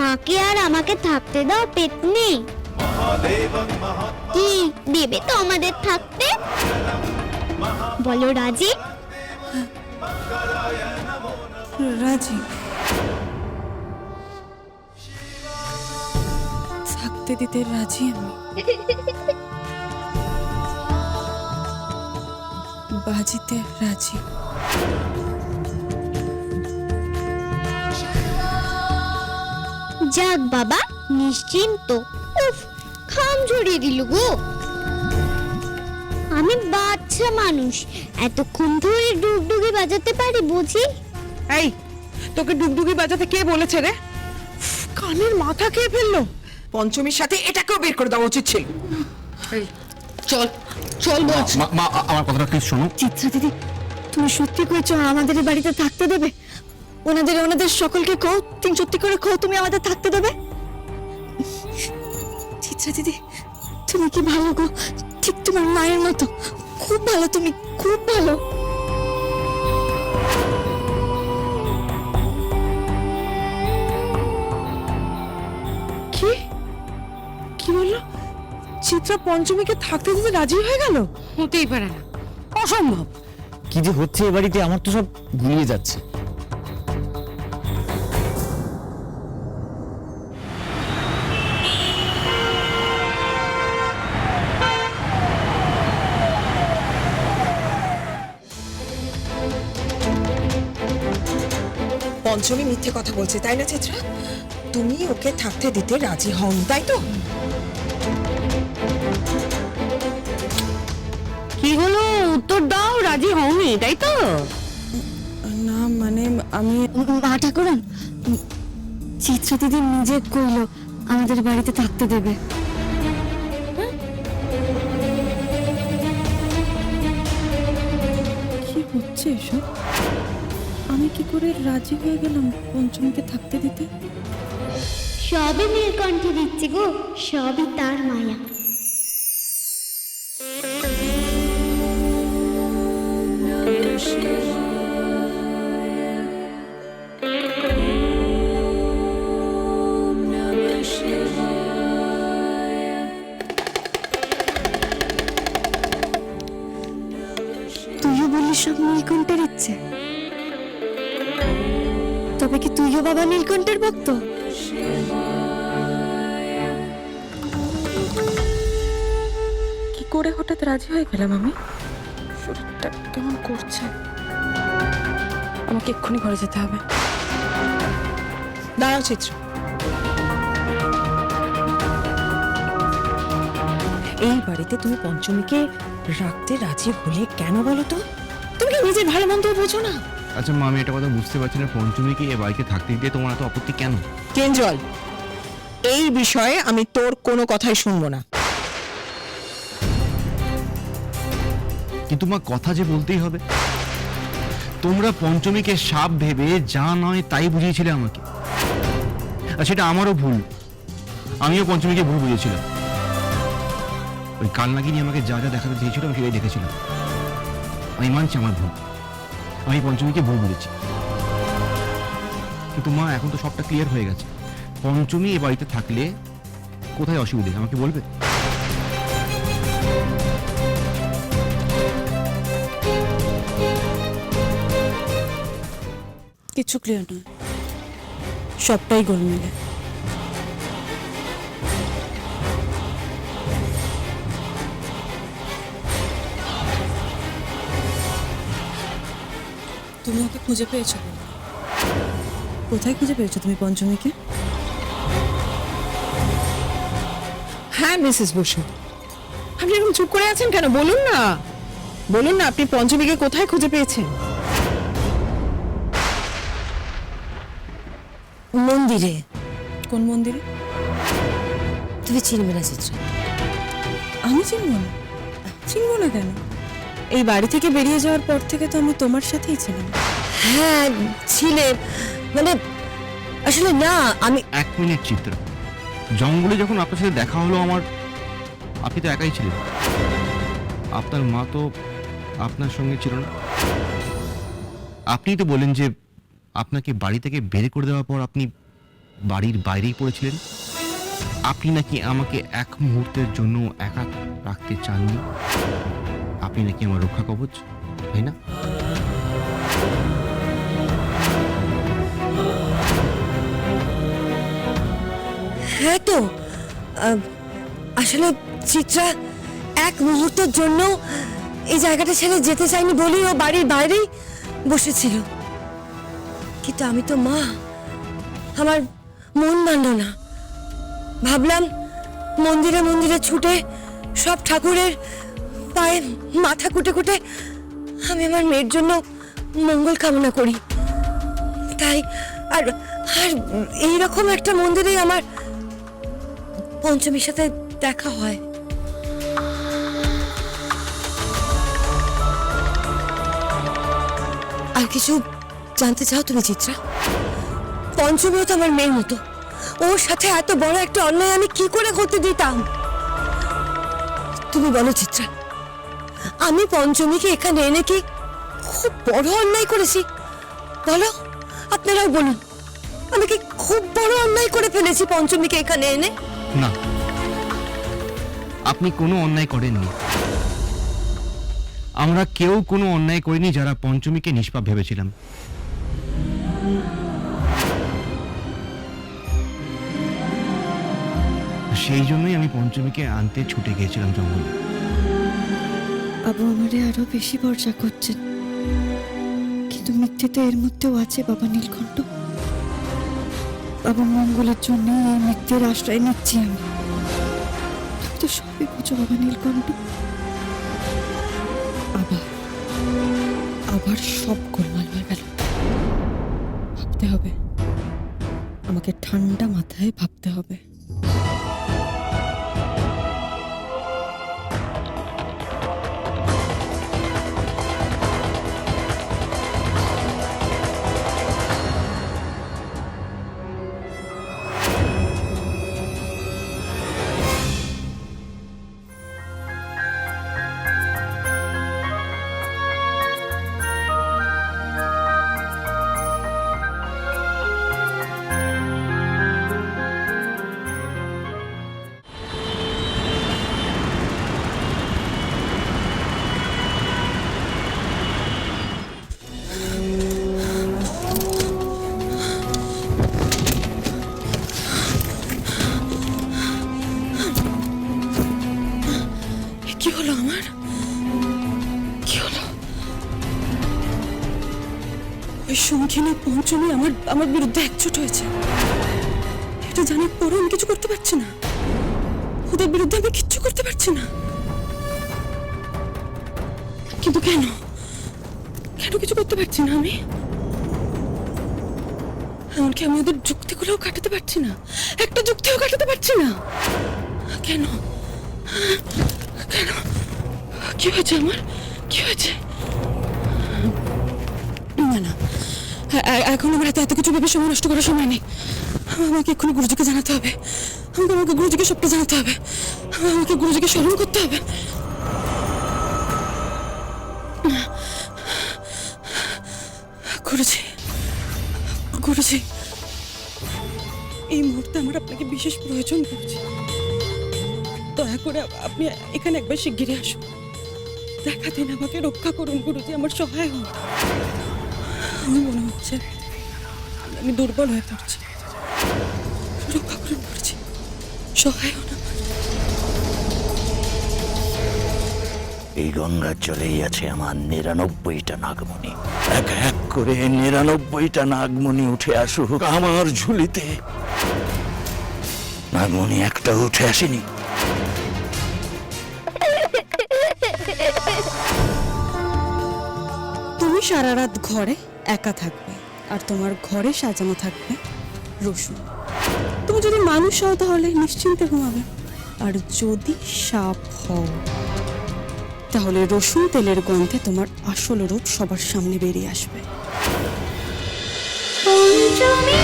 মাকে আর আমাকে থাকতে দাও পেতনি। কি দেবে তো আমাদের থাকতে? বলো রাজি? রাজি থাকতে দিতে রাজি আমি। বাজিতে রাজি। যাক বাবা, নিশ্চিন্ত। উফ, খাম ঝরিয়ে দিল গো। আমি বাচ্চা মানুষ, এতক্ষণ ধরে ডুগডুগি বাজাতে পারি বুঝি? এই, তোকে ডুগডুগি বাজাতে কে বলেছে রে? কানের মাথা খেয়ে ফেললো। পঞ্চমীর সাথে এটাকেও বের করে দেওয়া উচিত ছিল। এই, চল চল বলছি। মা আমার কথাটা প্লিজ শোনো। চিত্রা দিদি, তুমি সত্যি কইছো আমাদের এই বাড়িতে থাকতে দেবে? ওনাদের সকলকে কও, তুমি সত্যি করে কও তুমি আমাদের থাকতে দেবে? চিত্রা দিদি, তুমি কি ভালো গো, ঠিক তোমার মায়ের মতো। খুব ভালো, তুমি খুব ভালো। কি কি বললো? চিত্রা পঞ্চমীকে থাকতে দিতে রাজি হয়ে গেল? হতেই পারে না, অসম্ভব। কি যে হচ্ছে এ বাড়িতে, আমার তো সব গুলিয়ে যাচ্ছে। পঞ্চমী মিথ্যে কথা বলছে, তাই না চিত্রা? তুমি ওকে থাকতে দিতে রাজি হওনি, তাই তো? কি হলো, উত্তর দাও। রাজি হওনি তাই তো? না মানে আমি মা ঠাকুরন, চিত্রা দিদি নিজে কইলো আমাদের বাড়িতে থাকতে দেবে। কি হচ্ছে এসব? আমি কি করে রাজি হয়ে গেলাম পঞ্চমীকে থাকতে দিতে? সবই নীলকণ্ঠে দিচ্ছে গো, সবই তার মায়া। তুইও বললি সব নীলকণ্ঠের ইচ্ছে? তবে কি তুইও বাবা নীলকণ্ঠের ভক্ত? কি করে হঠাৎ রাজি হয়ে গেলাম আমি? শরীরটা কেমন করছে, আমাকে এক্ষুনি ঘরে যেতে হবে। দাঁড়াও চিত্রা, এই বাড়িতে তুমি পঞ্চমীকে রাখতে রাজি হলে কেন বলো তো? তুমি কি নিজের ভালো মন্দ বোঝো না? আচ্ছা মা, আমি একটা কথা বুঝতে পারছি না, পঞ্চমীকে এ বাড়িতে থাকতে দিতে তোমার এত আপত্তি কেন? কেঞ্জল, এই বিষয়ে আমি তোর কোনো কথাই শুনবো না। কিন্তু মা, কথা যে বলতেই হবে। তোমরা পঞ্চমীকে সাপ ভেবে যা নয় তাই বুঝিয়েছিলে আমাকে, আর সেটা আমারও ভুল। আমিও পঞ্চমীকে ভুল বুঝেছিলাম। ওই কালনাগিনী আমাকে যা যা দেখাতে চেয়েছিল আমি সেটাই দেখেছিলাম। আমি মানছি আমার ভুল, আমি পঞ্চমীকে ভুল বুঝেছি। কিন্তু মা, এখন তো সবটা ক্লিয়ার হয়ে গেছে। পঞ্চমী এ বাড়িতে থাকলে কোথায় অসুবিধে আমাকে বলবে? কিছু ক্লিয়ার নয়, সবটাই গোলমেলে। তুমি ওকে খুঁজে পেয়েছো? কোথায় খুঁজে পেয়েছো তুমি পঞ্চমীকে? হ্যাঁ মিসেস বসু, আপনি এরকম চুপ করে আছেন কেন? বলুন না, বলুন না, আপনি পঞ্চমীকে কোথায় খুঁজে পেয়েছেন? মন্দিরে। কোন মন্দিরে? তুমি চিনবে না চিত্রা? আমি চিনবো না? চিনবো না কেন? এই বাড়ি থেকে বেরিয়ে যাওয়ার পর থেকে তো আমি তোমার সাথেই ছিলাম। হ্যাঁ ছিলে, মানে আসলে না আমি। এক মিনিট চিত্রা, জঙ্গলে যখন আপনার সাথে দেখা হলো আমার, আপনি তো একাই ছিলেন। আপনার মা তো আপনার সঙ্গে ছিল না। আপনিই তো বলেন যে আপনাকে বাড়ি থেকে বের করে দেওয়ার পর আপনি বাড়ির বাইরেই পড়েছিলেন। আপনি নাকি আমাকে এক মুহূর্তের জন্য একা রাখতে চাননি। আপনি নাকি আমার রক্ষা কবচ, তাই না? হ্যাঁ তো আসলে চিত্রা এক মুহূর্তের জন্য এই জায়গাটা ছেড়ে যেতে চাইনি বলেই ও বাড়ির বাইরেই বসেছিল। কিন্তু আমি তো মা, আমার মন মানল না। ভাবলাম মন্দিরে মন্দিরে ছুটে সব ঠাকুরের পায়ে মাথা কুটে কুটে আমি আমার মেয়ের জন্য মঙ্গল কামনা করি। তাই আর আর এইরকম একটা মন্দিরেই আমার পঞ্চমীর সাথে দেখা হয়। আর কিছু জানতে চাও তুমি চিত্রা? পঞ্চমীও তো আমার মেয়ের মতো, ওর সাথে এত বড় একটা অন্যায় আমি কি করে করতে দিতাম? তুমি বলো চিত্রা, আমি পঞ্চমীকে এখানে এনে কি খুব বড় অন্যায় করেছি? বলো, আপনারাও বলুন, আমি কি খুব বড় অন্যায় করে ফেলেছি পঞ্চমীকে এখানে এনে? না, আপনি কোনো অন্যায় করেননি। আমরা কেউ কোনো অন্যায় করিনি যারা পঞ্চমীকে নিষ্পাপ ভেবেছিলাম। সেই জন্যই আমি পঞ্চমীকে আনতে ছুটে গিয়েছিলাম জঙ্গলে। বাবু আমারে আরো বেশি ভরসা করছেন, কিন্তু মিথ্যেতে এর মধ্যেও আছে বাবা নীলকণ্ঠ। বাবা মঙ্গলের জন্য এই মিথ্যের আশ্রয় নিচ্ছি আমি। তুমি তো সবই বুঝো বাবা নীলকণ্ঠ। আবার সব গোলমাল হয়ে গেল। ভাবতে হবে, আমাকে ঠান্ডা মাথায় ভাবতে হবে। কি হলো আমার? কি হলো? ওই সংখ্যানে পঞ্চমী আমার বিরুদ্ধে একজোট হয়েছে। এটা জানার পরও আমি কিছু করতে পারছি না। ওদের বিরুদ্ধে আমি কিচ্ছু করতে পারছি না। কিন্তু কেন কিছু করতে পারছি না আমি? এমনকি আমি ওদের যুক্তিগুলোও কাটাতে পারছি না, একটা যুক্তিও কাটাতে পারছি না। কেন? কেন? কি হয়েছে আমার? কি হয়েছে? না না, এখন আমার হাতে এত কিছু ভেবে সময় নষ্ট করার সময় নেই। আমাকে এক্ষুনি গুরুজিকে জানাতে হবে। আমাকে গুরুজিকে সবটা জানাতে হবে। আমাকে গুরুজিকে স্মরণ করতে হবে। গুরুজি, গুরুজি, এই মুহূর্তে আমার আপনাকে বিশেষ প্রয়োজন পড়ছে। দয়া করে আপনি এখানে একবার শিগগিরই আসুন। দেখা দিন, আমাকে রক্ষা করুন গুরুজি, আমার সহায় হন। আমি মনে হচ্ছে আমি দুর্বল হয়ে পড়ছি। রক্ষা করুন গুরুজি, সহায় হন আমার। এই গঙ্গার জলেই আছে আমার ৯৯টা নাগমণি। এক এক করে ৯৯টা নাগমণি উঠে আসুক আমার ঝুলিতে। নাগমণি একটা উঠে আসেনি। তুমি সারা রাত ঘরে একা থাকবে, আর তোমার ঘরে সাজানো থাকবে রসুন। তুমি যদি মানুষ হও তাহলে নিশ্চিন্তে ঘুমাবে, আর যদি সাপ হও তাহলে রসুন তেলের গন্ধে তোমার আসল রূপ সবার সামনে বেরিয়ে আসবে। পঞ্চমী